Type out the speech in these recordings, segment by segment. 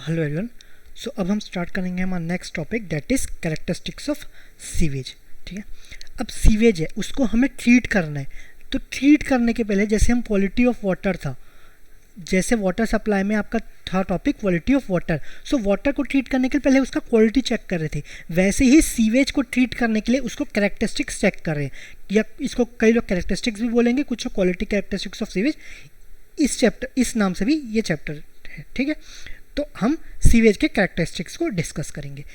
Hello everyone. सो अब हम start करेंगे हमारा next topic that is characteristics of sewage. ठीक है, अब सीवेज है उसको हमें ट्रीट करना है। तो ट्रीट करने के पहले जैसे हम क्वालिटी ऑफ वाटर था, जैसे वाटर सप्लाई में आपका था topic quality of water. So water को ट्रीट करने के पहले उसका क्वालिटी चेक कर रहे थे, वैसे ही सीवेज को ट्रीट करने के लिए उसको कैरेक्टरिस्टिक्स चेक कर रहे हैं, या इसको कई लोग कैरेक्टरिस्टिक्स भी बोलेंगे, कुछ क्वालिटी कैरेक्टरिस्टिक्स ऑफ सीवेज। इस चैप्टर इस नाम से भी ये चैप्टर है। ठीक है, तो हम सीवेज के कैरेक्टरिस्टिक्स को डिस्कस करेंगे।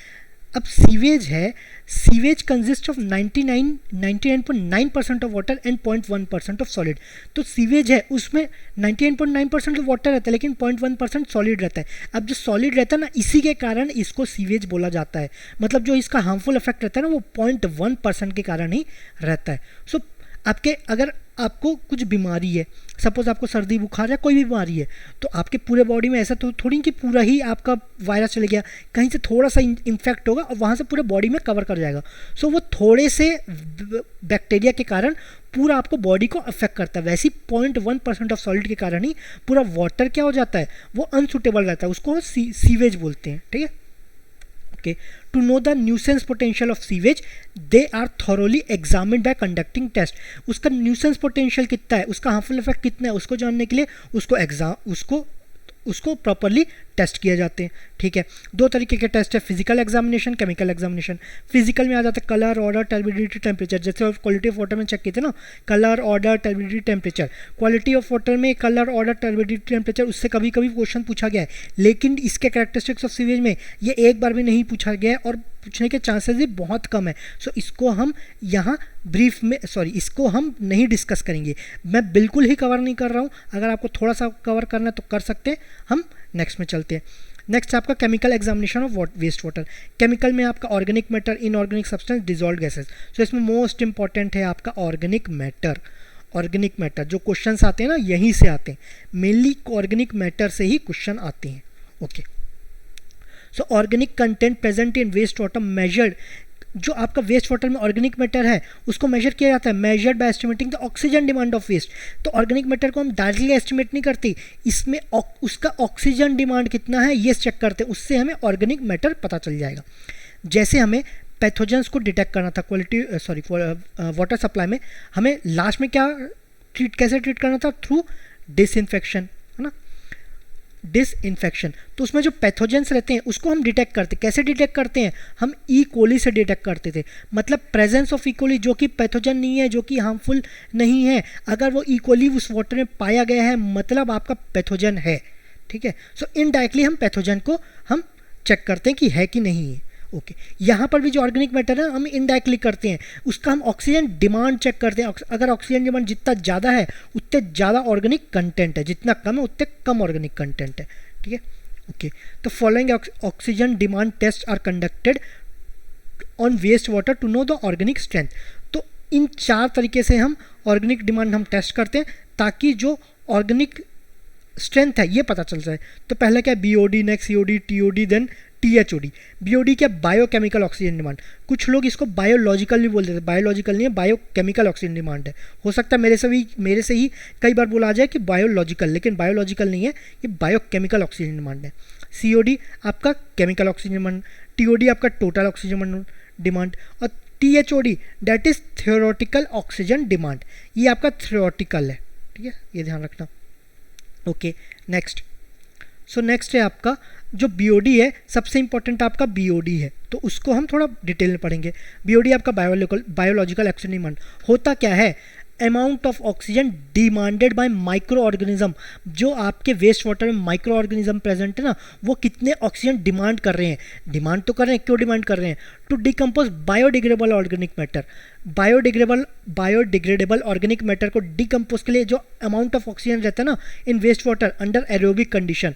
अब सीवेज है, sewage consist of 99.9% of water and 0.1% of solid. तो सीवेज है उसमें 99.9% वाटर रहता है लेकिन 0.1% सॉलिड रहता है। अब जो सॉलिड रहता है ना, इसी के कारण इसको सीवेज बोला जाता है। मतलब जो इसका हार्मफुल इफेक्ट रहता है ना, वो 0.1% के कारण ही रहता है। सो अगर आपको कुछ बीमारी है, सपोज आपको सर्दी बुखार या कोई भी बीमारी है, तो आपके पूरे बॉडी में ऐसा तो थोड़ी कि पूरा ही आपका वायरस चले गया, कहीं से थोड़ा सा इन्फेक्ट होगा और वहाँ से पूरे बॉडी में कवर कर जाएगा। सो वो थोड़े से बैक्टीरिया के कारण पूरा आपको बॉडी को अफेक्ट करता है। वैसे ही 0.1% ऑफ सॉलिड के कारण ही पूरा वाटर क्या हो जाता है, वो अनसुटेबल रहता है, उसको सीवेज बोलते हैं। ठीक है, okay, to know the nuisance potential of sewage they are thoroughly examined by conducting test। उसका nuisance potential कितना है, उसका harmful effect कितना है, उसको जानने के लिए उसको प्रॉपरली टेस्ट किए जाते हैं। ठीक है, दो तरीके के टेस्ट है, physical examination, chemical examination. Physical में आ जाता है कलर, ऑर्डर, टर्बिडिटी, टेम्परेचर। जैसे क्वालिटी ऑफ वाटर में चेक किए थे ना, colour, order, turbidity, temperature. Quality of water में कलर, ऑर्डर, टर्बिडिटी, टेम्परेचर, उससे कभी कभी क्वेश्चन पूछा गया है, लेकिन इसके कैरेक्टरिस्टिक्स ऑफ सीवेज में ये एक बार भी नहीं पूछा गया है और पूछने के चांसेस भी बहुत कम है। सो इसको हम यहाँ ब्रीफ में इसको हम नहीं डिस्कस करेंगे, मैं बिल्कुल ही कवर नहीं कर रहा हूँ। अगर आपको थोड़ा सा कवर करना है तो कर सकते हैं। हम नेक्स्ट में चलते हैं। नेक्स्ट आपका chemical examination of waste water. Chemical में आपका organic matter, inorganic substance, dissolved gases. So इसमें मोस्ट इंपॉर्टेंट है आपका ऑर्गेनिक मैटर। ऑर्गेनिक मैटर जो क्वेश्चंस आते हैं ना, यहीं से आते हैं, मेनली ऑर्गेनिक मैटर से ही क्वेश्चन आते हैं। Okay, so organic content present in waste water measured. जो आपका वेस्ट वाटर में ऑर्गेनिक मैटर है उसको मेजर किया जाता है, measured by estimating the oxygen demand of waste. तो ऑर्गेनिक मैटर को हम डायरेक्टली एस्टिमेट नहीं करते, इसमें उसका ऑक्सीजन डिमांड कितना है ये चेक करते हैं, उससे हमें ऑर्गेनिक मैटर पता चल जाएगा। जैसे हमें पैथोजेंस को डिटेक्ट करना था वाटर सप्लाई में, हमें लास्ट में कैसे ट्रीट करना था, थ्रू डिसइंफेक्शन, है ना, डिसइंफेक्शन। तो उसमें जो पैथोजेंस रहते हैं उसको हम डिटेक्ट करते हैं। कैसे डिटेक्ट करते हैं, हम ई कोली से डिटेक्ट करते थे। मतलब प्रेजेंस ऑफ ई कोली, जो कि पैथोजन नहीं है, जो कि हार्मफुल नहीं है, अगर वो ई कोली उस वाटर में पाया गया है मतलब आपका पैथोजन है। ठीक है, सो इनडायरेक्टली हम पैथोजन को हम चेक करते हैं कि है कि नहीं है। ओके, यहाँ पर भी जो ऑर्गेनिक मैटर है हम इनडायरेक्टली करते हैं, उसका हम ऑक्सीजन डिमांड चेक करते हैं। अगर ऑक्सीजन डिमांड जितना ज़्यादा है उतने ज़्यादा ऑर्गेनिक कंटेंट है, जितना कम है उतने कम ऑर्गेनिक कंटेंट है। ठीक है, ओके, तो following oxygen demand test are conducted on waste water to know the organic strength. तो इन चार तरीके से हम ऑर्गेनिक डिमांड हम टेस्ट करते हैं ताकि जो ऑर्गेनिक स्ट्रेंथ है ये पता चल जाए। तो पहले क्या है, BOD, next COD, TOD, then THOD। BOD क्या, बायोकेमिकल ऑक्सीजन डिमांड। कुछ लोग इसको बायोलॉजिकल भी बोल देते हैं, बायोलॉजिकल नहीं है, बायोकेमिकल ऑक्सीजन डिमांड है। हो सकता है मेरे से ही कई बार बोला जाए कि बायोलॉजिकल, लेकिन बायोलॉजिकल नहीं है, ये बायोकेमिकल ऑक्सीजन डिमांड है। COD आपका केमिकल ऑक्सीजन डिमांड, TOD आपका टोटल ऑक्सीजन डिमांड, और THOD that is theoretical oxygen demand. ये आपका थियोरेटिकल है। ठीक है, ये ध्यान रखना। ओके, नेक्स्ट नेक्स्ट है आपका जो BOD है, सबसे इंपॉर्टेंट आपका BOD है, तो उसको हम थोड़ा डिटेल में पढ़ेंगे। BOD आपका बायोलॉजिकल ऑक्सीजन डिमांड होता क्या है, amount of oxygen demanded by micro organism. जो आपके वेस्ट वाटर में माइक्रो ऑर्गेनिज्म प्रेजेंट है ना, वो कितने ऑक्सीजन डिमांड कर रहे हैं, डिमांड तो कर रहे हैं, क्यों डिमांड कर रहे हैं, to decompose biodegradable organic matter. Biodegradable organic matter को डिकम्पोज के लिए जो अमाउंट ऑफ ऑक्सीजन रहता है ना in waste water under aerobic condition.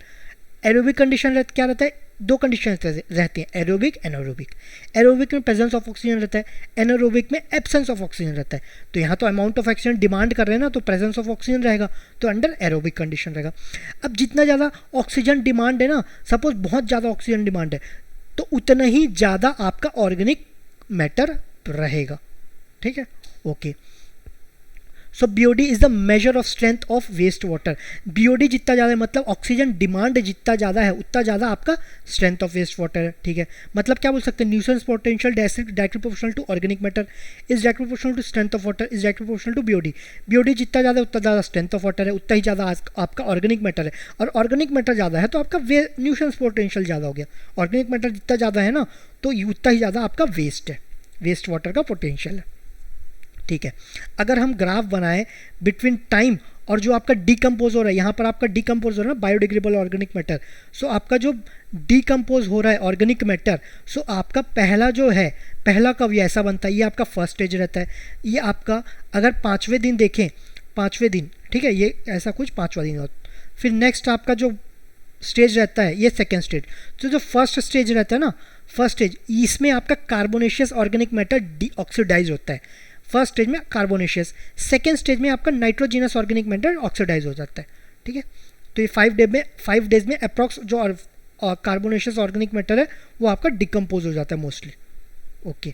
Aerobic condition क्या रहता है, दो कंडीशन रहती हैं, एरोबिक, एनारोबिक। एरोबिक में प्रेजेंस ऑफ ऑक्सीजन रहता है, एनारोबिक में एब्सेंस ऑफ ऑक्सीजन रहता है। तो यहाँ तो अमाउंट ऑफ ऑक्सीजन डिमांड कर रहे हैं ना, तो प्रेजेंस ऑफ ऑक्सीजन रहेगा, तो अंडर एरोबिक कंडीशन रहेगा। अब जितना ज़्यादा ऑक्सीजन डिमांड है ना, सपोज बहुत ज़्यादा ऑक्सीजन डिमांड है, तो उतना ही ज़्यादा आपका ऑर्गेनिक मैटर रहेगा। ठीक है, okay. So BOD is the measure of strength of waste water. BOD जितना ज़्यादा है मतलब ऑक्सीजन डिमांड जितना ज़्यादा है उतना ज़्यादा आपका स्ट्रेंथ ऑफ वेस्ट वाटर है, ठीक है। मतलब क्या बोल सकते हैं, nuisance potential directly proportional to organic matter is directly proportional to strength of water is directly proportional to BOD. BOD जितना ज़्यादा है उतना ज़्यादा स्ट्रेंथ ऑफ वाटर है, उतना ही ज़्यादा आपका ऑर्गेनिक मैटर है, और ऑर्गेनिक मैटर ज़्यादा है तो आपका न्यूसेंस पोटेंशियल ज़्यादा हो गया। ऑर्गेनिक मैटर जितना ज़्यादा है ना तो उतना ही ज़्यादा आपका वेस्ट है, वेस्ट वाटर का पोटेंशियल है, ठीक है। अगर हम ग्राफ बनाएं बिटवीन टाइम और जो आपका डीकम्पोज हो रहा है, यहाँ पर आपका डीकम्पोज हो रहा है बायोडिग्रेडेबल ऑर्गेनिक मैटर, सो आपका जो डीकम्पोज हो रहा है ऑर्गेनिक मैटर, सो आपका पहला जो है, पहला कब ये ऐसा बनता है, ये आपका फर्स्ट स्टेज रहता है। ये आपका अगर 5वें दिन देखें, 5वें दिन, ठीक है, ये ऐसा कुछ 5वां दिन होता, फिर नेक्स्ट आपका जो स्टेज रहता है ये सेकेंड स्टेज। तो जो फर्स्ट स्टेज रहता है ना, फर्स्ट स्टेज, इसमें आपका कार्बोनेशियस ऑर्गेनिक मैटर डीऑक्सीडाइज होता है फर्स्ट स्टेज में, कार्बोनेशियस। सेकेंड स्टेज में आपका नाइट्रोजिनस ऑर्गेनिक मैटर ऑक्सीडाइज हो जाता है, ठीक है। तो ये 5 डेज में अप्रॉक्स जो कार्बोनेशियस ऑर्गेनिक मैटर है वो आपका डिकम्पोज हो जाता है mostly, okay.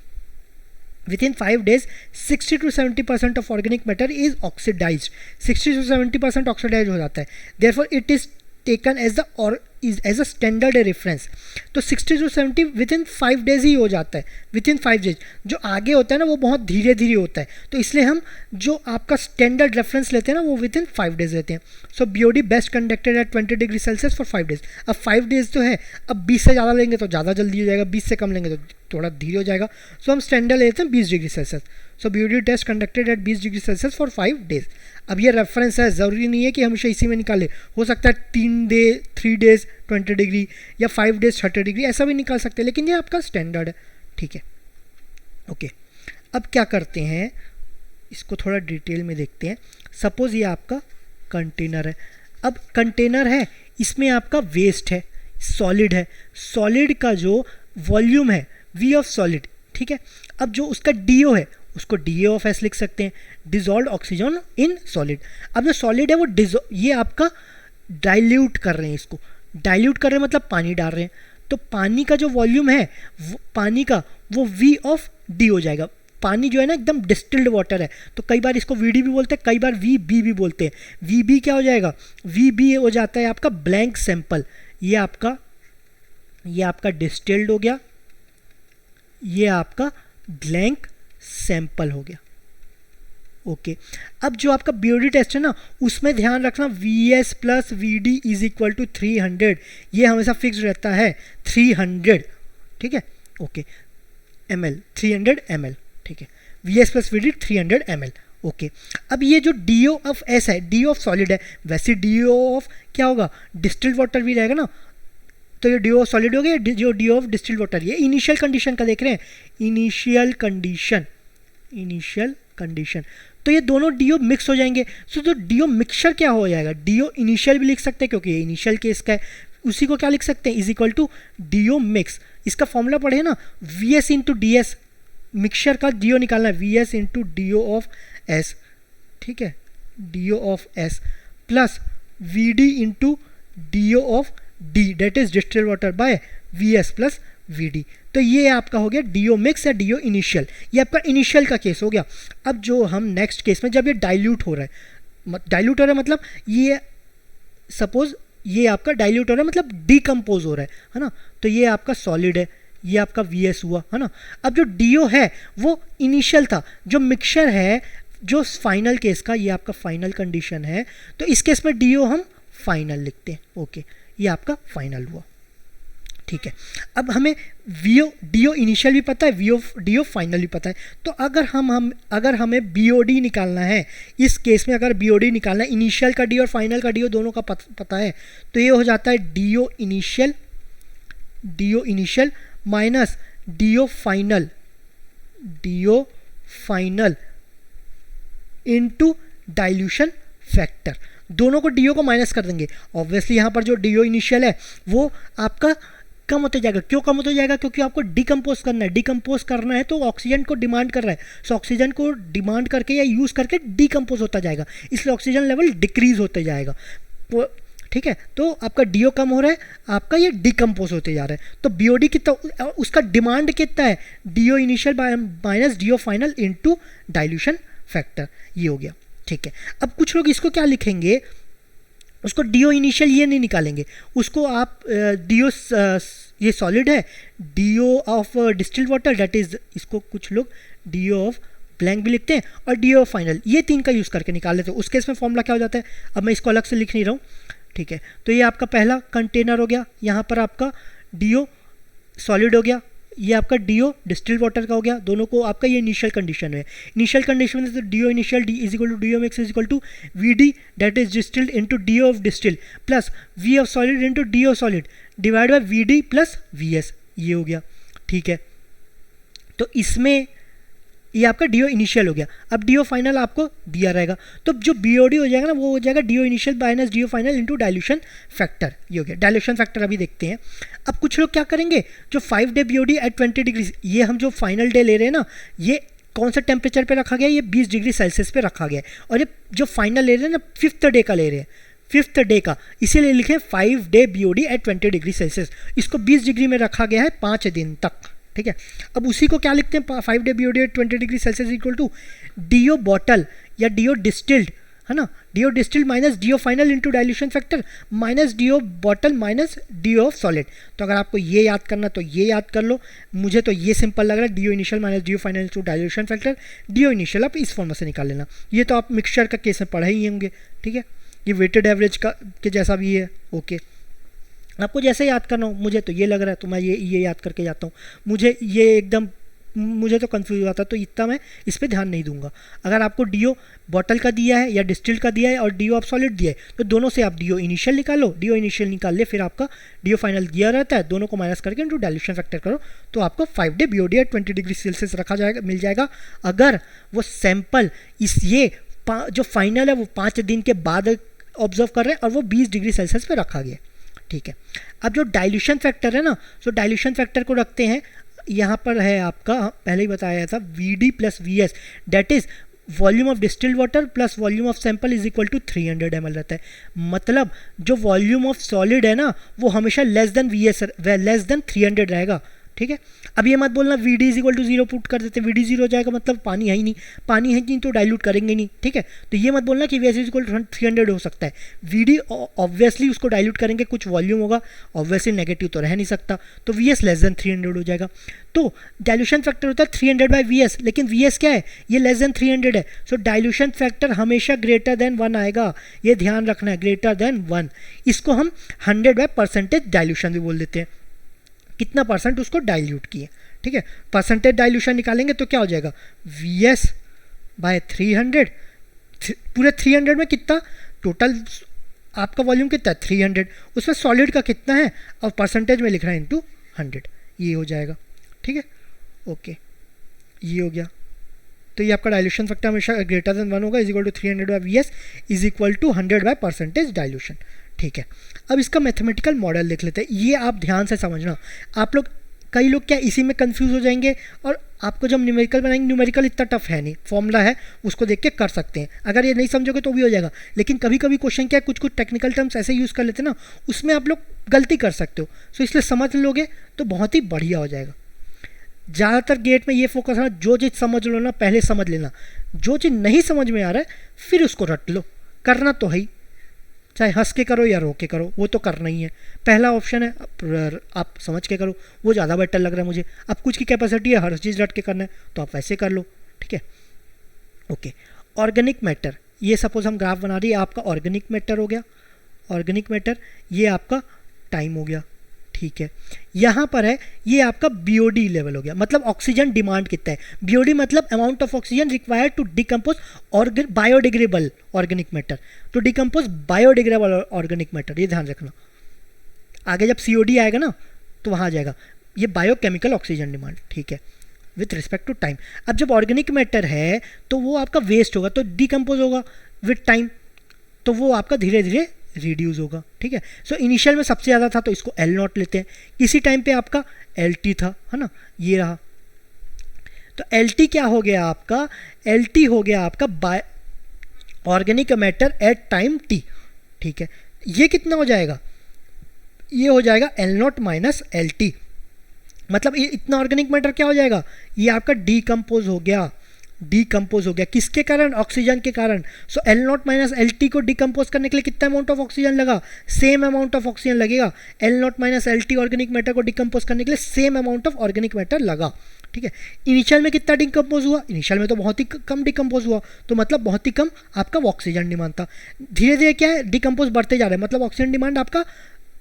Within 5 days 60 to 70% of organic matter is oxidised, 60 to 70% oxidise हो जाता है। Therefore it is taken as a standard reference. तो 60 to 70 विदिन 5 डेज ही हो जाता है, विदिन 5 डेज। जो आगे होता है ना वो बहुत धीरे धीरे होता है, तो इसलिए हम जो आपका स्टैंडर्ड रेफरेंस लेते हैं ना वो विदिन 5 डेज लेते हैं। So BOD best conducted at 20 degree Celsius for 5 days. अब 5 डेज तो है, अब 20 से ज़्यादा लेंगे तो ज़्यादा जल्दी हो जाएगा, 20 से कम लेंगे तो थोड़ा धीरे हो जाएगा। सो हम स्टैंडर्ड लेते हैं 20 degree Celsius. So BOD test conducted at 20 degree Celsius for 5 days. अब ये रेफरेंस है, ज़रूरी नहीं है कि हमेशा इसी में निकाले, हो सकता है 3 डेज 20 डिग्री या 5 डेज 30 डिग्री ऐसा भी निकाल सकते हैं, लेकिन ये आपका स्टैंडर्ड है, ठीक है, ओके। अब क्या करते हैं, इसको थोड़ा डिटेल में देखते हैं। सपोज ये आपका कंटेनर है, अब कंटेनर है, इसमें आपका वेस्ट है, सॉलिड है, सॉलिड का जो वॉल्यूम है वी ऑफ सॉलिड, ठीक है। अब जो उसका डीओ है उसको डी ऑफ एस लिख सकते हैं, डिजॉल्व ऑक्सीजन इन सॉलिड। अब जो सॉलिड है वो ये आपका डाइल्यूट कर रहे हैं, इसको डाइल्यूट कर रहे हैं मतलब पानी डाल रहे हैं, तो पानी का जो वॉल्यूम है पानी का वो वी ऑफ डी हो जाएगा। पानी जो है ना एकदम डिस्टिल्ड वाटर है, तो कई बार इसको वी डी भी बोलते हैं, कई बार वी बी भी बोलते हैं। वी बी क्या हो जाएगा, वी बी हो जाता है आपका ब्लैंक सैंपल। ये आपका डिस्टिल्ड हो गया, ये आपका ब्लैंक सैंपल हो गया, ओके। अब जो आपका बीओडी टेस्ट है ना उसमें ध्यान रखना V S plus V D is equal to 300, ये हमेशा फिक्स रहता है 300, ठीक है, ओके, ml 300 ml, ठीक है, V S plus V D 300 ml, okay. अब ये जो डी ओ ऑफ एस है, डी ऑफ सॉलिड है, वैसे डी ओ ऑफ क्या होगा, डिस्टिल्ड वाटर भी रहेगा ना, तो ये डी ओ सॉलिड हो गया, जो डी ऑफ डिस्टिल्ड वाटर, ये इनिशियल कंडीशन का देख रहे हैं, इनिशियल कंडीशन, तो ये दोनों डीओ मिक्स हो जाएंगे। सो तो डीओ मिक्सचर क्या हो जाएगा, डीओ इनिशियल भी लिख सकते हैं क्योंकि ये इनिशियल केस का है, उसी को क्या लिख सकते हैं, is equal to DO mix. इसका फॉर्मूला पढ़े ना, V S into D S, mixture का डीओ निकालना है, V S into DO of S, ठीक है, DO of S plus V D into DO of D, that is distilled water by V S plus V D. तो ये आपका हो गया डीओ मिक्स या डीओ इनिशियल, ये आपका इनिशियल का केस हो गया। अब जो हम नेक्स्ट केस में, जब ये डाइल्यूट हो रहा है मतलब ये सपोज ये आपका डाइल्यूट हो रहा है मतलब डीकम्पोज हो रहा है ना, तो ये आपका सॉलिड है, ये आपका वी एस हुआ है ना। अब जो डीओ है वो इनिशियल था, जो मिक्सचर है जो फाइनल केस का, ये आपका फाइनल कंडीशन है, तो इस केस में डीओ हम फाइनल लिखते हैं, ओके, ये आपका फाइनल हुआ, ठीक है। अब हमें डीओ इनिशियल भी पता है, डीओ फाइनल भी पता है, तो अगर हमें बीओडी निकालना है, इस केस में अगर बीओडी निकालना है, इनिशियल का डी और फाइनल का डीओ दोनों का पता है, तो ये हो जाता है DO initial minus DO final into dilution factor. दोनों को डीओ को माइनस कर देंगे, ऑब्वियसली यहाँ पर जो डीओ इनिशियल है वो आपका कम होते जाएगा। क्यों कम होते जाएगा, क्योंकि आपको डिकम्पोज करना है तो ऑक्सीजन को डिमांड कर रहा है, सो ऑक्सीजन को डिमांड करके या यूज़ करके डिकम्पोज होता जाएगा, इसलिए ऑक्सीजन लेवल डिक्रीज होते जाएगा, ठीक है। तो आपका डीओ कम हो रहा है, आपका ये डिकम्पोज होते जा रहा है, तो बीओडी कितना, उसका डिमांड कितना है, DO initial minus DO final into dilution factor, ये हो गया, ठीक है। अब कुछ लोग इसको क्या लिखेंगे, उसको डीओ इनिशियल ये नहीं निकालेंगे, उसको आप डीओ ये सॉलिड है, DO of distilled water that is, इसको कुछ लोग डीओ ऑफ ब्लैंक भी लिखते हैं, और डीओ ऑफ फाइनल, ये 3 का यूज़ करके निकाल लेते हैं। उस केस में फॉर्मूला क्या हो जाता है, अब मैं इसको अलग से लिख नहीं रहा हूँ, ठीक है। तो ये आपका पहला कंटेनर हो गया, यहाँ पर आपका डीओ सॉलिड हो गया, ये आपका डीओ डिस्टिल्ड वाटर का हो गया, दोनों को आपका ये इनिशियल कंडीशन है। इनिशियल कंडीशन में तो DO initial D is equal to DO mix is equal to V D that is distilled into DO of distilled plus V of solid into DO solid divide by V D plus V S, ये हो गया, ठीक है। तो इसमें ये आपका do initial हो गया। अब डीओ फाइनल आपको दिया रहेगा, तो जो बीओडी हो जाएगा ना वो हो जाएगा DO initial minus DO final into dilution factor, ये हो गया। डाइल्यूशन फैक्टर अभी देखते हैं। अब कुछ लोग क्या करेंगे, जो 5 डे बीओडी एट 20 डिग्री, ये हम जो फाइनल डे ले रहे हैं ना, ये कौन सा टेम्परेचर पे रखा गया, ये 20 डिग्री सेल्सियस पे रखा गया है, और ये जो फाइनल ले रहे हैं ना 5th डे का ले रहे हैं, 5th डे का, इसीलिए लिखे 5 day BOD at 20 degree Celsius. इसको 20 डिग्री में रखा गया है 5 दिन तक, ठीक है। अब उसी को क्या लिखते हैं, 5 day BOD at 20 degree Celsius equal to DO bottle या डीओ डिस्टिल्ड, है ना, DO distilled minus DO final into dilution factor minus DO bottle minus DO of solid. तो अगर आपको ये याद करना तो ये याद कर लो, मुझे तो ये सिंपल लग रहा है, DO initial minus DO final into dilution factor, DO initial आप इस फॉर्म से निकाल लेना। ये तो आप मिक्सचर का केस में पढ़े ही होंगे, ठीक है। ये वेटेड एवरेज का के जैसा भी है, ओके। आपको जैसे याद करना हो, मुझे तो ये लग रहा है तो मैं ये याद करके जाता हूँ, मुझे तो कंफ्यूज हुआ था, तो इतना मैं इस पर ध्यान नहीं दूंगा। अगर आपको डीओ बॉटल का दिया है या डिस्टिल्ड का दिया है और डीओ ऑफ सॉलिड दिया है, तो दोनों से आप डीओ इनिशियल निकालो, डीओ इनिशियल निकाल ले, फिर आपका डीओ फाइनल दिया रहता है, दोनों को माइनस करके इनटू डाइल्यूशन फैक्टर करो, तो आपको 5 day BOD at 20 degree Celsius रखा जाएगा, मिल जाएगा। अगर वो सैंपल जो फाइनल है वो 5 दिन के बाद ऑब्जर्व कर रहे हैं और वो 20 डिग्री सेल्सियस पे रखा गया, ठीक है। अब जो डाइल्यूशन फैक्टर है ना, तो डाइल्यूशन फैक्टर को रखते हैं, यहाँ पर है आपका पहले ही बताया था V D plus V S, that is volume of distilled water plus volume of sample is equal to 300 ml रहता है। मतलब जो वॉल्यूम ऑफ सॉलिड है ना वो हमेशा less than V S, less than 300 रहेगा, ठीक है। अब ये मत बोलना V D is equal to 0 put कर देते हैं, वी डी 0 हो जाएगा मतलब पानी है ही नहीं, पानी है नहीं तो डाइल्यूट करेंगे नहीं, ठीक है। तो ये मत बोलना कि V S is equal to 300 हो सकता है, वी डी ऑब्वियसली उसको डाइल्यूट करेंगे, कुछ वॉल्यूम होगा, ऑब्वियसली नेगेटिव तो रह नहीं सकता, तो वी एस लेस देन 300 हो जाएगा। तो डाइल्यूशन फैक्टर होता है 300 बाई वी एस, लेकिन वी एस क्या है, ये लेस देन 300 है, सो डाइल्यूशन फैक्टर हमेशा ग्रेटर देन 1 आएगा, ये ध्यान रखना है, ग्रेटर देन 1। इसको हम 100 बाई परसेंटेज डाइल्यूशन भी बोल देते हैं, कितना परसेंट उसको डाइल्यूट किए, ठीक है। परसेंटेज डाइल्यूशन निकालेंगे तो क्या हो जाएगा, वी एस बाय 300, पूरे 300 में कितना टोटल आपका वॉल्यूम कितना है 300, उसमें सॉलिड का कितना है और परसेंटेज में लिख रहा है इंटू 100, ये हो जाएगा, ठीक है, ओके। ये हो गया, तो ये आपका डाइल्यूशन फैक्टर हमेशा ग्रेटर देन 1 होगा, is equal to 300 by V S is equal to 100 by percentage dilution, ठीक है। अब इसका मैथमेटिकल मॉडल देख लेते हैं, ये आप ध्यान से समझना। आप लोग कई लोग क्या इसी में कंफ्यूज हो जाएंगे, और आपको जब न्यूमेरिकल बनाएंगे, न्यूमेरिकल इतना टफ है नहीं, फॉर्मूला है उसको देख के कर सकते हैं, अगर ये नहीं समझोगे तो भी हो जाएगा। लेकिन कभी कभी क्वेश्चन क्या कुछ टेक्निकल टर्म्स ऐसे यूज़ कर लेते हैं ना, उसमें आप लोग गलती कर सकते हो, सो इसलिए समझ लोगे तो बहुत ही बढ़िया हो जाएगा। ज़्यादातर गेट में ये फोकस है, जो चीज़ समझ लो ना पहले समझ लेना, जो चीज़ नहीं समझ में आ रहा है फिर उसको रट लो, करना तो है ही, चाहे हंस के करो या रो के करो, वो तो करना ही है। पहला ऑप्शन है आप समझ के करो, वो ज़्यादा बेटर लग रहा है मुझे। अब कुछ की कैपेसिटी है हर चीज़ रट के करना है तो आप वैसे कर लो, ठीक है, ओके। ऑर्गेनिक मैटर, ये सपोज हम ग्राफ बना रही है, आपका ऑर्गेनिक मैटर हो गया, ऑर्गेनिक मैटर, ये आपका टाइम हो गया, ठीक है। यहाँ पर है ये आपका बीओडी लेवल हो गया, मतलब ऑक्सीजन डिमांड कितना है, बीओडी मतलब amount of oxygen required to decompose biodegradable organic matter, to decompose biodegradable organic matter, ये ध्यान रखना। आगे जब सीओडी आएगा ना तो वहाँ आ जाएगा ये बायोकेमिकल ऑक्सीजन डिमांड, ठीक है, विथ रिस्पेक्ट टू टाइम। अब जब ऑर्गेनिक मैटर है तो वो आपका वेस्ट होगा, तो डिकम्पोज होगा विथ टाइम, तो वो आपका धीरे धीरे रिड्यूस होगा, ठीक है। सो इनिशियल में सबसे ज़्यादा था तो इसको एल नॉट लेते हैं, किसी टाइम पे आपका एल टी था, है ना, ये रहा। तो एल टी क्या हो गया आपका, एल टी हो गया आपका by organic matter at time T, ठीक है। ये कितना हो जाएगा, ये हो जाएगा L naught minus L t, मतलब ये इतना ऑर्गेनिक मैटर क्या हो जाएगा, ये आपका डीकम्पोज हो गया, डिकम्पोज हो गया, किसके कारण? ऑक्सीजन के कारण। So l naught minus L t को डिकम्पोज करने के लिए कितना अमाउंट ऑफ ऑक्सीजन लगा? सेम अमाउंट ऑफ ऑक्सीजन लगेगा। L naught minus L t organic matter को डिकम्पोज करने के लिए same amount of organic matter लगा, ठीक है। इनिशियल में कितना डिकम्पोज हुआ? इनिशियल में तो बहुत ही कम डिकम्पोज हुआ, तो मतलब बहुत ही कम आपका ऑक्सीजन डिमांड था। धीरे धीरे क्या है, डिकम्पोज बढ़ते जा रहे हैं, मतलब ऑक्सीजन डिमांड आपका,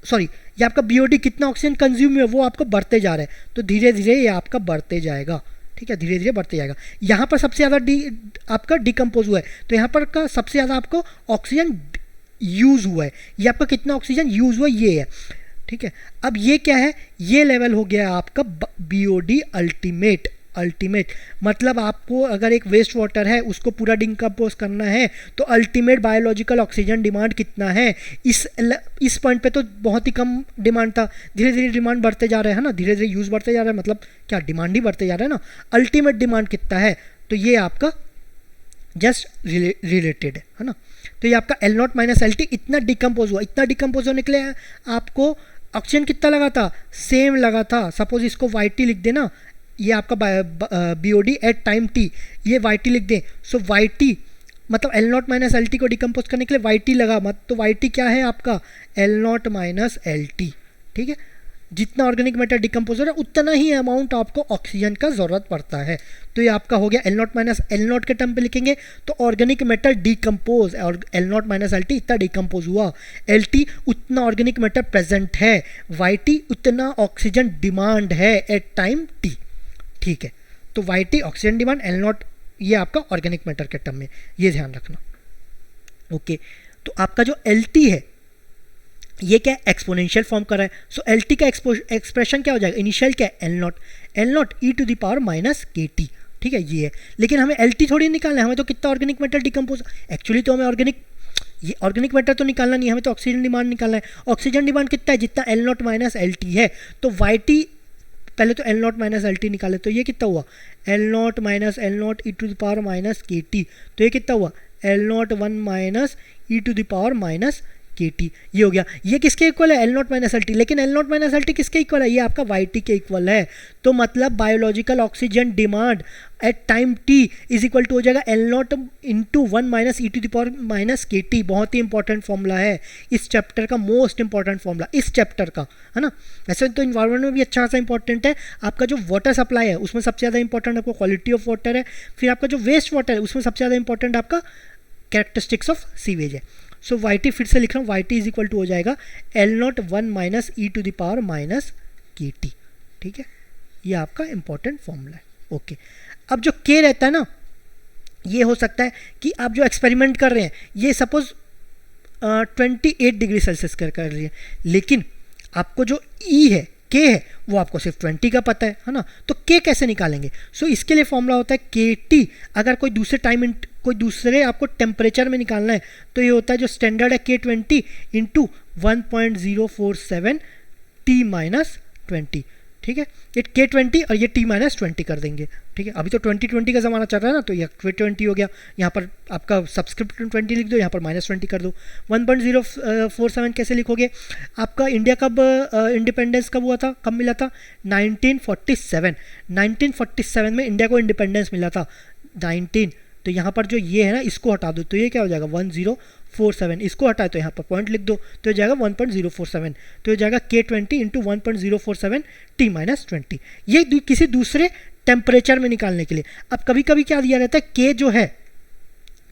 सॉरी, ये आपका बीओडी कितना ऑक्सीजन कंज्यूम है वो आपको बढ़ते जा रहा है, तो धीरे धीरे ये आपका बढ़ते जाएगा, ठीक है, धीरे धीरे बढ़ते जाएगा। यहाँ पर सबसे ज़्यादा आपका डिकम्पोज हुआ है, तो यहाँ पर का सबसे ज़्यादा आपको ऑक्सीजन यूज़ हुआ है। ये आपका कितना ऑक्सीजन यूज़ हुआ ये है, ठीक है। अब ये क्या है, ये लेवल हो गया आपका बीओडी अल्टीमेट। अल्टीमेट मतलब आपको अगर एक वेस्ट वाटर है उसको पूरा डिकम्पोज करना है तो अल्टीमेट बायोलॉजिकल ऑक्सीजन डिमांड कितना है। इस पॉइंट पे तो बहुत ही कम डिमांड था, धीरे धीरे डिमांड बढ़ते जा रहे हैं ना, धीरे धीरे यूज़ बढ़ते जा रहा है, मतलब क्या डिमांड ही बढ़ते जा रहा है ना। अल्टीमेट डिमांड कितना है, तो ये आपका जस्ट रिलेटेड है ना। तो ये आपका L naught minus L T इतना डिकम्पोज हुआ, इतना डिकम्पोज होने के लिए आपको ऑक्सीजन कितना लगा था? सेम लगा था। सपोज इसको वाई टी लिख देना, ये आपका बीओडी एट टाइम टी, ये वाई टी लिख दें। सो वाई टी मतलब L naught minus L t को डिकम्पोज करने के लिए वाई टी लगा, मत तो वाई टी क्या है आपका? L naught minus L T, ठीक है। जितना ऑर्गेनिक मैटर डिकम्पोज हो रहा है उतना ही अमाउंट आपको ऑक्सीजन का ज़रूरत पड़ता है। तो ये आपका हो गया L naught minus L naught के टर्म पे लिखेंगे तो ऑर्गेनिक मैटर डिकम्पोज, और L naught minus L T इतना डिकम्पोज हुआ, एल टी उतना ऑर्गेनिक मैटर प्रेजेंट है, वाई टी उतना ऑक्सीजन डिमांड है एट टाइम टी, ठीक है। तो Y T oxygen demand, L naught ये आपका ऑर्गेनिक मैटर के टर्म में, ये ध्यान रखना, ओके। तो आपका जो एल टी है ये क्या एक्सपोनेंशियल फॉर्म कर रहा है। सो एल टी का एक्सप्रेशन क्या हो जाएगा? इनिशियल क्या है? L naught e to the power minus के टी, ठीक है, ये है। लेकिन हमें एल टी थोड़ी निकालना है, हमें तो कितना ऑर्गेनिक मैटर डिकम्पोज, एक्चुअली तो हमें ऑर्गेनिक मैटर तो निकालना नहीं है, हमें तो ऑक्सीजन डिमांड निकालना है। ऑक्सीजन डिमांड कितना है? जितना l naught minus L t है। तो वाई टी पहले तो l naught minus L t निकाले, तो ये कितना हुआ? L naught minus L naught e to the power minus के टी, तो ये कितना हुआ? L naught one minus e to the power minus के टी, ये हो गया। ये किसके इक्वल है? L naught minus L t. लेकिन l naught minus L T किसके इक्वल है? ये आपका वाई टी के इक्वल है। तो मतलब biological oxygen demand at time T is equal to हो जाएगा L naught into one minus e to the power minus के टी। बहुत ही इंपॉर्टेंट फॉर्मूला है इस चैप्टर का, मोस्ट इंपॉर्टेंट फॉर्मूला इस चैप्टर का, है ना। वैसे तो इन्वायरमेंट में भी अच्छा खासा इंपॉर्टेंट है। आपका जो वाटर सप्लाई है उसमें सबसे ज़्यादा इंपॉर्टेंट आपको क्वालिटी ऑफ वाटर है। फिर आपका जो वेस्ट वाटर है उसमें सबसे ज़्यादा इंपॉर्टेंट आपका कैरेक्टरिस्टिक्स ऑफ सीवेज है। सो वाई टी फिर से लिख रहा हूँ, Y T is equal to हो जाएगा L naught one minus e to the power minus के टी, ठीक है। ये आपका इंपॉर्टेंट फॉर्मूला है, ओके। अब जो के रहता है ना, ये हो सकता है कि आप जो एक्सपेरिमेंट कर रहे हैं ये सपोज 28 डिग्री सेल्सियस कर रही है, लेकिन आपको जो ई है, के है, वो आपको सिर्फ 20 का पता है ना। तो के कैसे निकालेंगे? सो इसके लिए फॉर्मूला होता है के टी। अगर कोई दूसरे आपको टेम्परेचर में निकालना है तो ये होता है जो स्टैंडर्ड है K20 इंटू 1.047 T माइनस 20, ठीक है। ये K20 और ये T माइनस 20 कर देंगे, ठीक है। अभी तो 2020 का ज़माना चल रहा है ना, तो ये K20 हो गया। यहाँ पर आपका सब्सक्रिप्ट 20 लिख दो, यहाँ पर माइनस 20 कर दो। 1.047 कैसे लिखोगे? आपका इंडिया कब इंडिपेंडेंस कब हुआ था, कब मिला था? 1947। 1947 में इंडिया को इंडिपेंडेंस मिला था 19। तो यहाँ पर जो ये है ना इसको हटा दो, तो ये क्या हो जाएगा? 1047। इसको हटाए तो यहाँ पर पॉइंट लिख दो, तो हो जाएगा 1.047। तो हो जाएगा K20 इंटू 1.047 T माइनस 20। ये किसी दूसरे टेम्परेचर में निकालने के लिए। अब कभी कभी क्या दिया रहता है, K जो है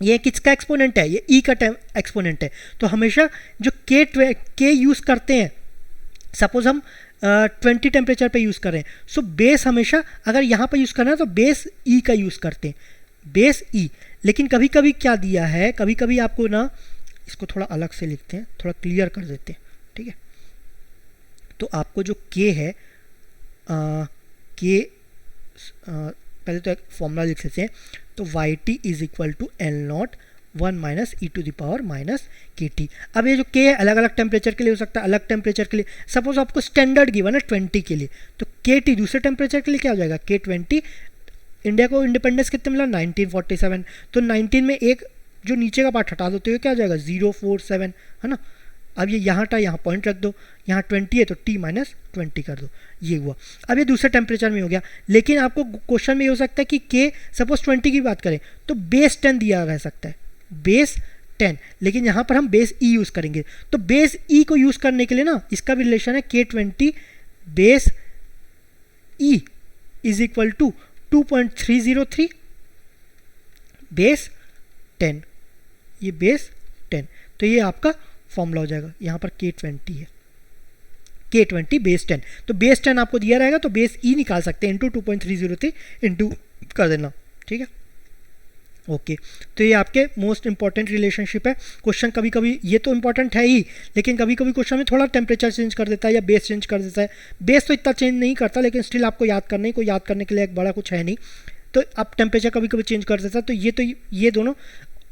ये किसका एक्सपोनेंट है? ये E का एक्सपोनेंट है। तो हमेशा जो K यूज़ करते हैं, सपोज हम 20 टेम्परेचर पे यूज़ कर रहे हैं, सो बेस हमेशा अगर यहाँ पर यूज़ करना है तो बेस E का यूज़ करते हैं, बेस ई। लेकिन कभी कभी क्या दिया है, कभी कभी आपको ना इसको थोड़ा अलग से लिखते हैं, थोड़ा क्लियर कर देते हैं, ठीक है। तो आपको जो के है, के पहले तो एक फॉर्मूला लिख सकते हैं, तो Y T is equal to L naught one minus e to the power minus के टी। अब ये जो के है अलग अलग टेम्परेचर के लिए हो सकता है, अलग टेम्परेचर के लिए। सपोज आपको स्टैंडर्ड गिवन है 20 के लिए, तो के टी दूसरे टेम्परेचर के लिए क्या हो जाएगा? K20। इंडिया को इंडिपेंडेंस कितने मिला? 1947। तो 19 में एक जो नीचे का पार्ट हटा दो तो ये क्या हो जाएगा? 047, है ना। अब ये यहाँ था, यहाँ पॉइंट रख दो, यहाँ 20 है तो T-20 कर दो, ये हुआ। अब ये दूसरे टेम्परेचर में हो गया, लेकिन आपको क्वेश्चन में ये हो सकता है कि K सपोज 20 की बात करें तो बेस 10 दिया रह सकता है, बेस 10, लेकिन यहाँ पर हम बेस E यूज़ करेंगे। तो बेस E को यूज़ करने के लिए ना इसका भी रिलेशन है K20 base E is equal to 2.303 base 10, ये बेस 10, तो ये आपका फॉर्मूला हो जाएगा। यहाँ पर K20 है, K20 बेस 10, तो बेस 10 आपको दिया रहेगा तो बेस E निकाल सकते हैं, इंटू 2.303 इंटू कर देना, ठीक है। ओके तो ये आपके मोस्ट इंपॉर्टेंट रिलेशनशिप है। क्वेश्चन कभी कभी ये तो इंपॉर्टेंट है ही, लेकिन कभी कभी क्वेश्चन में थोड़ा टेम्परेचर चेंज कर देता है या बेस चेंज कर देता है। बेस तो इतना चेंज नहीं करता, लेकिन स्टिल आपको याद करना ही, कोई याद करने के लिए एक बड़ा कुछ है नहीं, तो आप टेम्परेचर कभी कभी चेंज कर देता है। तो ये दोनों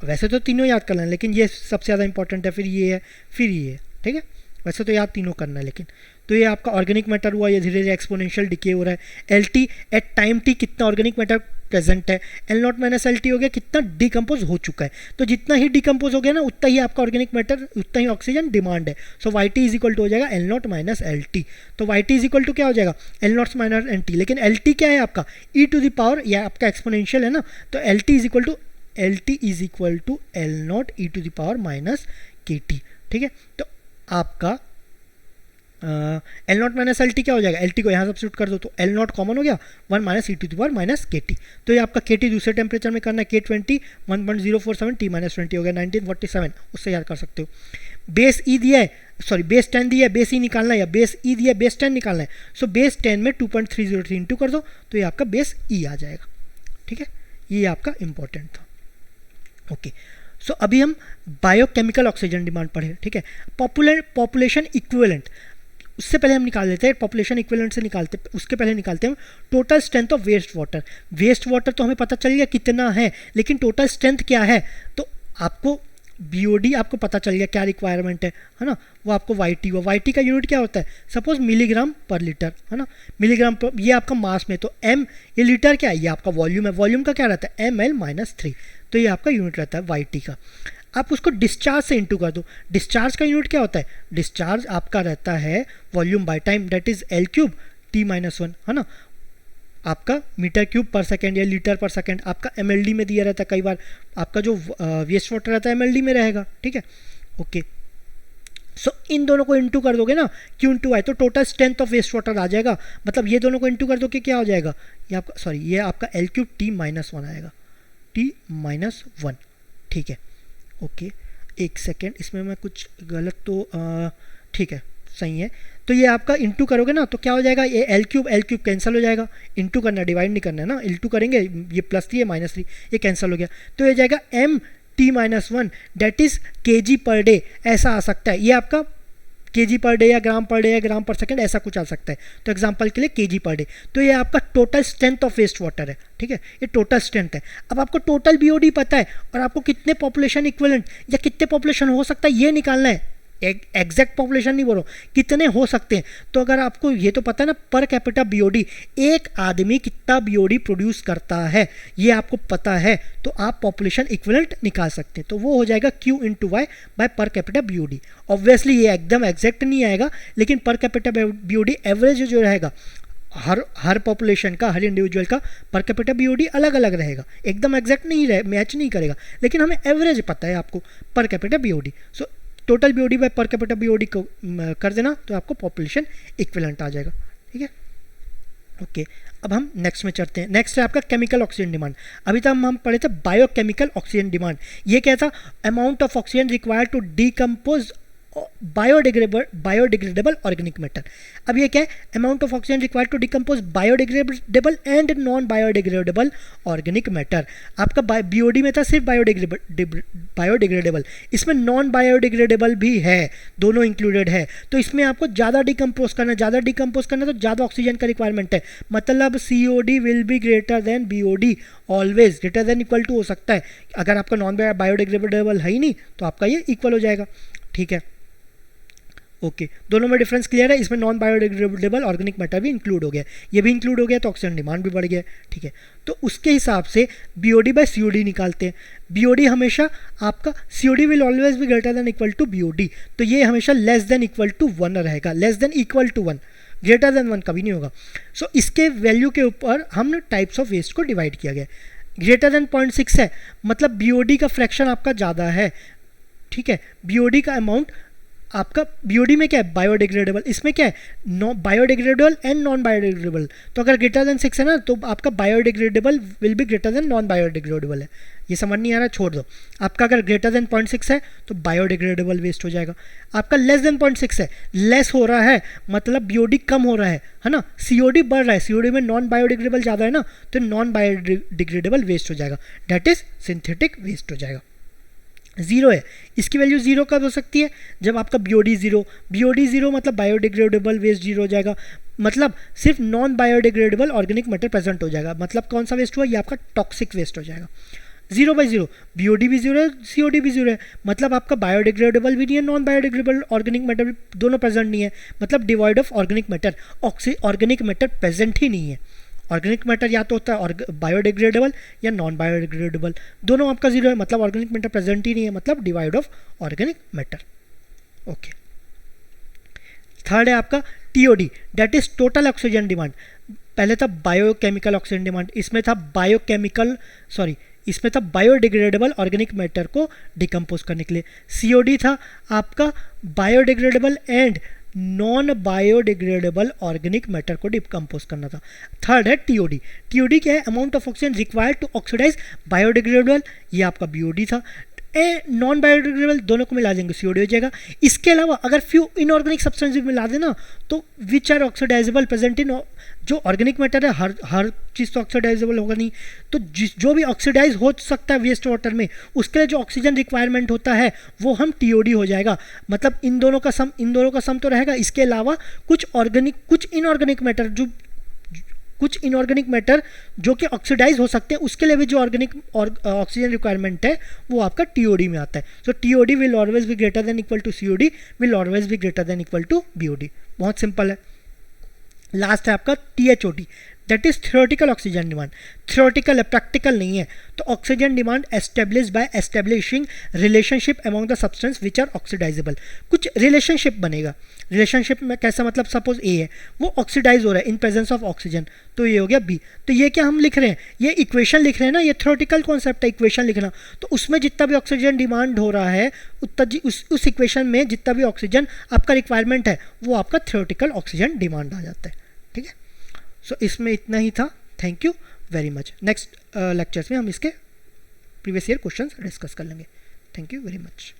वैसे तो तीनों याद कर लें, लेकिन ये सबसे ज़्यादा इंपॉर्टेंट है, फिर ये है, फिर ये है, ठीक है। वैसे तो याद तीनों करना है, लेकिन तो ये आपका ऑर्गेनिक मैटर हुआ, ये धीरे धीरे एक्सपोनेंशियल डिके हो रहा है। L T at time T कितना ऑर्गेनिक मैटर प्रेजेंट है, L naught minus L T हो गया कितना डिकम्पोज हो चुका है। तो जितना ही डिकम्पोज हो गया ना उतना ही आपका ऑर्गेनिक मैटर, उतना ही ऑक्सीजन डिमांड है। So y T is equal to हो जाएगा L naught minus L t. तो Y T is equal to क्या हो जाएगा, L naught minus L t, लेकिन एल टी क्या है आपका ई टू द पावर, या आपका एक्सपोनेंशियल है ना, तो L T is equal to L naught e to the power minus के टी, ठीक है। तो आपका L naught minus L T क्या हो जाएगा, एल टी को यहाँ सब्स्टिट्यूट कर दो तो एल नॉट कॉमन हो गया, 1 minus e to the power minus के टी। तो ये आपका के टी दूसरे टेम्परेचर में करना है, K20 1.047 T-20 हो गया 1947, उससे याद कर सकते हो। बेस ई दिया है, सॉरी बेस 10 दिया है, बेस ई निकालना है, या बेस ई दिया है बेस 10 निकालना है। सो बेस 10 में 2.303 इंटू कर दो तो ये आपका बेस ई आ जाएगा, ठीक है। ये आपका इंपॉर्टेंट था। ओके सो अभी हम बायोकेमिकल ऑक्सीजन डिमांड पढ़े, ठीक है। पॉपुलेशन इक्विवेलेंट, उससे पहले हम निकाल लेते हैं, पॉपुलेशन इक्विवेलेंट से निकालते, उसके पहले निकालते हैं total strength of waste water. Waste water तो हमें पता चल गया कितना है, लेकिन टोटल स्ट्रेंथ क्या है, तो आपको बीओडी आपको पता चल गया क्या रिक्वायरमेंट है ना, वो आपको वाईटी हुआ। वाईटी का यूनिट क्या होता है, सपोज मिलीग्राम पर लीटर, है ना, मिलीग्राम पर, ये आपका मास में, तो एम, ये लीटर क्या है, ये आपका वॉल्यूम है, वॉल्यूम का क्या रहता है ml-3, तो ये आपका यूनिट रहता है वाईटी का। आप उसको डिस्चार्ज से इंटू कर दो, डिस्चार्ज का यूनिट क्या होता है, डिस्चार्ज आपका रहता है volume by time, that is L cube T-1, है ना, आपका मीटर क्यूब पर सेकेंड या लीटर पर सेकेंड, आपका MLD में दिया रहता है, कई बार आपका जो वेस्ट वाटर रहता है MLD में रहेगा, ठीक है। ओके सो इन दोनों को इंटू कर दोगे ना, क्यू इंटू आई, तो total strength of waste water आ जाएगा। मतलब ये दोनों को इंटू कर दो कि क्या हो जाएगा, ये आपका, सॉरी ये आपका L क्यूब T-1 आएगा, T-1, ठीक है। ओके एक सेकेंड, इसमें मैं कुछ गलत तो ठीक है सही है। तो ये आपका इंटू करोगे ना तो क्या हो जाएगा, ये एल क्यूब कैंसिल हो जाएगा, इंटू करना डिवाइड नहीं करना है ना, इंटू करेंगे, ये +3 है -3, ये कैंसिल हो गया, तो ये जाएगा MT-1 that is kg per day, ऐसा आ सकता है। ये आपका kg पर डे या ग्राम पर डे या ग्राम पर सेकंड ऐसा कुछ आ सकता है, तो एग्जांपल के लिए kg पर डे। तो ये आपका total strength of waste water है, ठीक है, ये टोटल स्ट्रेंथ है। अब आपको टोटल बीओडी पता है और आपको कितने पॉपुलेशन इक्विवेलेंट या कितने पॉपुलेशन हो सकता है ये निकालना है, एग्जैक्ट पॉपुलेशन नहीं बोलो, कितने हो सकते हैं। तो अगर आपको ये तो पता है ना पर कैपिटा बीओडी, एक आदमी कितना बीओडी प्रोड्यूस करता है ये आपको पता है, तो आप पॉपुलेशन इक्विवेलेंट निकाल सकते हैं। तो वो हो जाएगा Q into Y by per capita BOD. Obviously ये एकदम एग्जैक्ट नहीं आएगा, लेकिन पर कैपिटा बीओडी एवरेज जो रहेगा हर पॉपुलेशन का, हर इंडिविजुअल का पर कैपिटा बीओडी अलग अलग रहेगा, एकदम एग्जैक्ट नहीं रहे, मैच नहीं करेगा, लेकिन हमें एवरेज पता है आपको per capita BOD. So total BOD by per capita BOD को कर देना तो आपको पॉपुलेशन इक्विवेलेंट आ जाएगा, ठीक है। ओके अब हम नेक्स्ट में चलते हैं। नेक्स्ट है आपका केमिकल ऑक्सीजन डिमांड। अभी तक हम पढ़े थे बायोकेमिकल ऑक्सीजन डिमांड। ये क्या था, amount of oxygen required to decompose biodegradable organic matter. अब ये क्या है, amount of oxygen required to decompose biodegradable and non biodegradable organic matter. आपका बीओडी में था सिर्फ बायोडिग्रेडेबल, इसमें नॉन बायोडिग्रेडेबल भी है, दोनों इंक्लूडेड है। तो इसमें आपको ज़्यादा डिकम्पोज करना तो ज़्यादा ऑक्सीजन का रिक्वायरमेंट है। मतलब COD will be greater than BOD, always greater than equal to हो सकता है। अगर आपका नॉन बायोडिग्रेडेबल है ही नहीं तो आपका ये इक्वल हो जाएगा, ठीक है। ओके दोनों में डिफरेंस क्लियर है। इसमें नॉन बायोडिग्रेडेबल ऑर्गेनिक मैटर भी इंक्लूड हो गया, ये भी इंक्लूड हो गया तो ऑक्सीजन डिमांड भी बढ़ गया। ठीक है, तो उसके हिसाब से बीओडी बाय सीओडी निकालते हैं। बीओडी हमेशा आपका COD will always be greater than equal to BOD, तो ये हमेशा लेस देन इक्वल टू 1 रहेगा, less than equal to 1, greater than 1 कभी नहीं होगा। सो इसके वैल्यू के ऊपर हमने टाइप्स ऑफ वेस्ट को डिवाइड किया गया। ग्रेटर देन 0.6 है मतलब बीओडी का फ्रैक्शन आपका ज़्यादा है। ठीक है, बीओडी का अमाउंट आपका बीओडी में क्या है बायोडिग्रेडेबल, इसमें क्या है बायोडिग्रेडेबल एंड नॉन बायोडिग्रेडेबल। तो अगर ग्रेटर देन 6 है ना तो आपका biodegradable will be greater then non biodegradable है। ये समझ नहीं आ रहा छोड़ दो। आपका अगर ग्रेटर देन 0.6 है तो बायोडिग्रेडेबल वेस्ट हो जाएगा। आपका लेस देन 0.6 है, लेस हो रहा है मतलब बीओडी कम हो रहा है ना, सीओडी बढ़ रहा है, सीओडी में नॉन बायोडिग्रेडेबल ज़्यादा है ना, तो नॉन बायोडिग्रेडेबल वेस्ट हो जाएगा, दैट इज सिंथेटिक वेस्ट हो जाएगा। जीरो है, इसकी वैल्यू जीरो कब हो सकती है जब आपका बीओडी जीरो मतलब बायोडिग्रेडेबल वेस्ट जीरो हो जाएगा, मतलब सिर्फ non biodegradable organic matter present हो जाएगा। मतलब कौन सा वेस्ट हुआ, ये आपका टॉक्सिक वेस्ट हो जाएगा। 0/0 बीओडी भी जीरो है, सीओडी भी जीरो है, मतलब आपका बायोडिग्रेडेबल भी नहीं है, नॉन बायोडिग्रेडेबल ऑर्गेनिक मैटर भी दोनों प्रेजेंट नहीं है, मतलब divide of organic matter, organic matter present ही नहीं है। ऑर्गेनिक मैटर या तो होता है बायोडिग्रेडेबल या नॉन बायोडिग्रेडेबल, दोनों आपका जीरो है मतलब ऑर्गेनिक मैटर प्रेजेंट ही नहीं है, मतलब divide of organic matter. Okay, third है आपका TOD, that is total oxygen demand. पहले था बायोकेमिकल ऑक्सीजन डिमांड, इसमें था इसमें था बायोडिग्रेडेबल ऑर्गेनिक मैटर को डिकम्पोज करने के लिए। सीओडी था आपका biodegradable and non biodegradable organic matter को डिकम्पोज करना था। थर्ड है टीओडी, टीओडी क्या है amount of oxygen required to oxidise biodegradable, ये आपका बीओडी था। नॉन बायोडिग्रेडेबल दोनों को मिला देंगे सीओडी हो जाएगा। इसके अलावा अगर फ्यू इनऑर्गेनिक सब्सटेंस भी मिला देना तो विच आर ऑक्सीडाइजेबल प्रेजेंट इन, जो ऑर्गेनिक मैटर है हर चीज़ तो ऑक्सीडाइजेबल होगा नहीं, तो जो भी ऑक्सीडाइज हो सकता है वेस्ट वाटर में उसके लिए जो ऑक्सीजन रिक्वायरमेंट होता है वो हम टीओडी हो जाएगा। मतलब इन दोनों का सम तो रहेगा। इसके अलावा कुछ इनऑर्गेनिक मैटर जो कि ऑक्सीडाइज हो सकते हैं उसके लिए भी जो ऑर्गेनिक ऑक्सीजन रिक्वायरमेंट है वो आपका टीओडी में आता है। So TOD will always be greater than equal to COD, will always be greater than equal to BOD. बहुत सिंपल है। लास्ट है आपका THOD, that is theoretical oxygen demand. Theoretical है, प्रैक्टिकल नहीं है। तो oxygen demand establish by establishing relationship among the substance which are oxidisable. कुछ relationship बनेगा। रिलेशनशिप में कैसा, मतलब सपोज ए है वो ऑक्सीडाइज हो रहा है इन प्रेजेंस ऑफ ऑक्सीजन, तो ये हो गया बी। तो ये क्या हम लिख रहे हैं, ये इक्वेशन लिख रहे हैं ना, ये थ्योरेटिकल कॉन्सेप्ट है इक्वेशन लिखना। तो उसमें जितना भी ऑक्सीजन डिमांड हो रहा है उस इक्वेशन में जितना भी ऑक्सीजन आपका रिक्वायरमेंट है वो आपका थ्योरेटिकल ऑक्सीजन डिमांड आ जाता है। ठीक है, सो इसमें इतना ही था। Thank you very much. Next lectures में हम इसके प्रीवियस ईयर क्वेश्चंस डिस्कस कर लेंगे। Thank you very much.